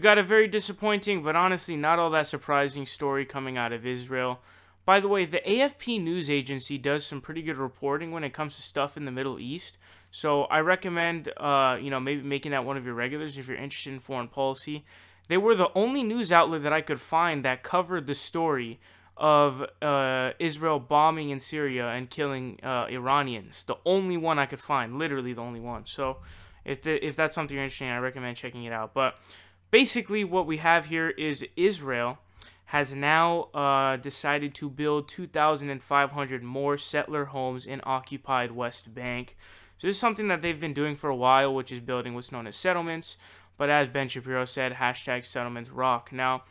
we've got a very disappointing, but honestly not all that surprising story coming out of Israel. By the way, the AFP news agency does some pretty good reporting when it comes to stuff in the Middle East. So I recommend, maybe making that one of your regulars if you're interested in foreign policy. They were the only news outlet that I could find that covered the story of Israel bombing in Syria and killing Iranians. The only one I could find, literally the only one. So if that's something you're interested in, I recommend checking it out. But basically what we have here is Israel has now decided to build 2,500 more settler homes in occupied West Bank. So this is something that they've been doing for a while, which is building what's known as settlements. But as Ben Shapiro said, hashtag settlements rock. Now,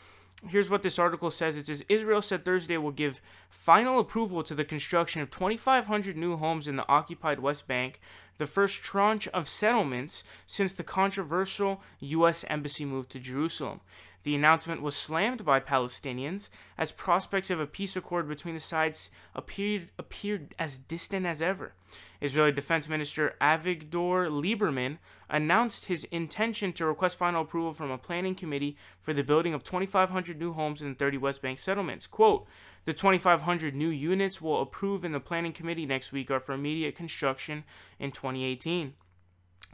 here's what this article says. It says, Israel said Thursday will give final approval to the construction of 2,500 new homes in the occupied West Bank, the first tranche of settlements since the controversial U.S. embassy move to Jerusalem. The announcement was slammed by Palestinians as prospects of a peace accord between the sides appeared as distant as ever. Israeli Defense Minister Avigdor Lieberman announced his intention to request final approval from a planning committee for the building of 2,500 new homes in 30 West Bank settlements. Quote, the 2,500 new units will approve in the planning committee next week are for immediate construction in 2018.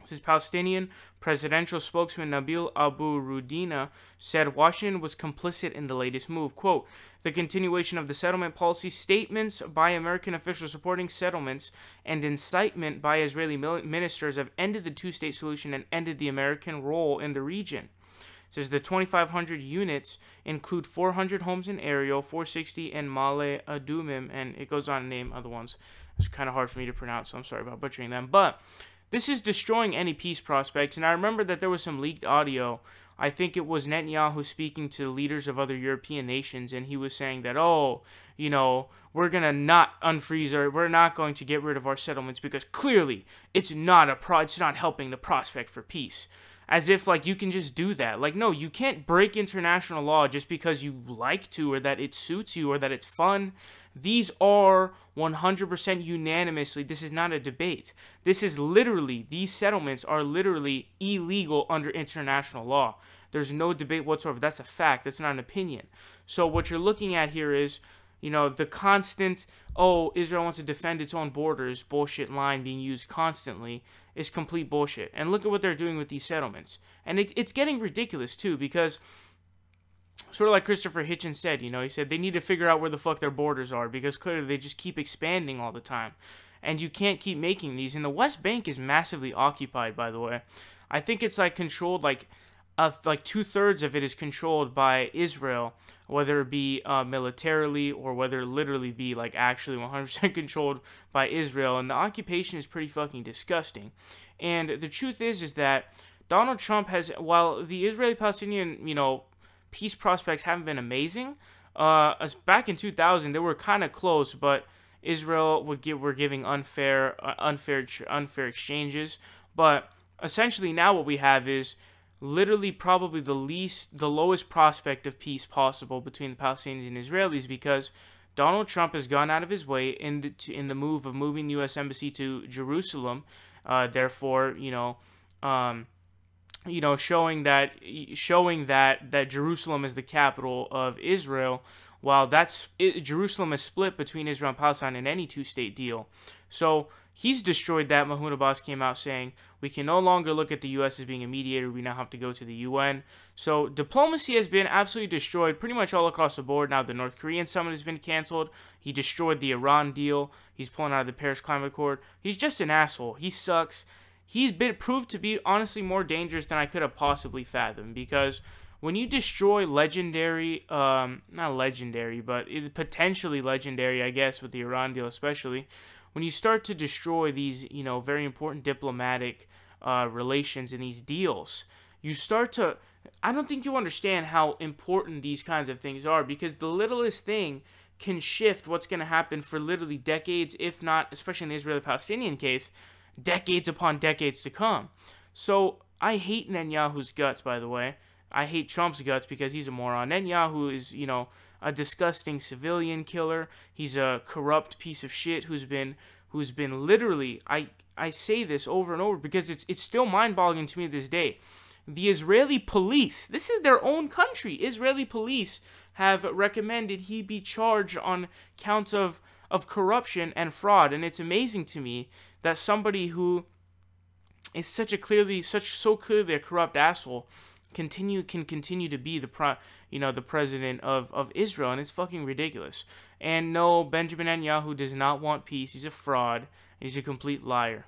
His Palestinian presidential spokesman Nabil Abu Rudina said Washington was complicit in the latest move. Quote, the continuation of the settlement policy, statements by American officials supporting settlements, and incitement by Israeli ministers have ended the two-state solution and ended the American role in the region. It says the 2,500 units include 400 homes in Ariel, 460 in Male Adumim, and it goes on to name other ones. It's kind of hard for me to pronounce, so I'm sorry about butchering them. But this is destroying any peace prospects, and I remember that there was some leaked audio. I think it was Netanyahu speaking to leaders of other European nations, and he was saying that, we're going to not unfreeze, or we're not going to get rid of our settlements because clearly it's not helping the prospect for peace. As if, you can just do that. No, you can't break international law just because you like to, or that it suits you, or that it's fun. These are 100% unanimously, this is not a debate. This is literally, these settlements are literally illegal under international law. There's no debate whatsoever. That's a fact. That's not an opinion. So what you're looking at here is, the constant, Israel wants to defend its own borders bullshit line being used constantly is complete bullshit. And look at what they're doing with these settlements. And it's getting ridiculous too, because sort of like Christopher Hitchens said, he said they need to figure out where the fuck their borders are because clearly they just keep expanding all the time. And you can't keep making these. And the West Bank is massively occupied, by the way. I think it's controlled, 2/3 of it is controlled by Israel, whether it be militarily or whether it literally be actually 100% controlled by Israel. And the occupation is pretty fucking disgusting. And the truth is that Donald Trump has, while the Israeli-Palestinian, peace prospects haven't been amazing. Back in 2000, they were kind of close, but Israel were giving unfair exchanges. But essentially, now what we have is literally probably the lowest prospect of peace possible between the Palestinians and Israelis, because Donald Trump has gone out of his way in the move of moving the U.S. Embassy to Jerusalem. Therefore, showing that Jerusalem is the capital of Israel, while Jerusalem is split between Israel and Palestine in any two-state deal. So he's destroyed that. Mahmoud Abbas came out saying, we can no longer look at the U.S. as being a mediator. We now have to go to the UN. So diplomacy has been absolutely destroyed pretty much all across the board. Now the North Korean summit has been canceled. He destroyed the Iran deal. He's pulling out of the Paris Climate Accord. He's just an asshole. He sucks. He's been proved to be honestly more dangerous than I could have possibly fathomed, because when you destroy legendary, not legendary, but potentially legendary, I guess, with the Iran deal especially, when you start to destroy these, very important diplomatic relations in these deals, you start to, I don't think you understand how important these kinds of things are, because the littlest thing can shift what's going to happen for literally decades, if not, especially in the Israeli-Palestinian case, decades upon decades to come. So I hate Netanyahu's guts, by the way. I hate Trump's guts because he's a moron. Netanyahu is, a disgusting civilian killer. He's a corrupt piece of shit who's been literally, I say this over and over because it's still mind-boggling to me to this day. the Israeli police, this is their own country, Israeli police have recommended he be charged on counts of corruption and fraud. And it's amazing to me that somebody who is so clearly a corrupt asshole can continue to be the president of Israel, and it's fucking ridiculous. And no, Benjamin Netanyahu does not want peace. He's a fraud. And he's a complete liar.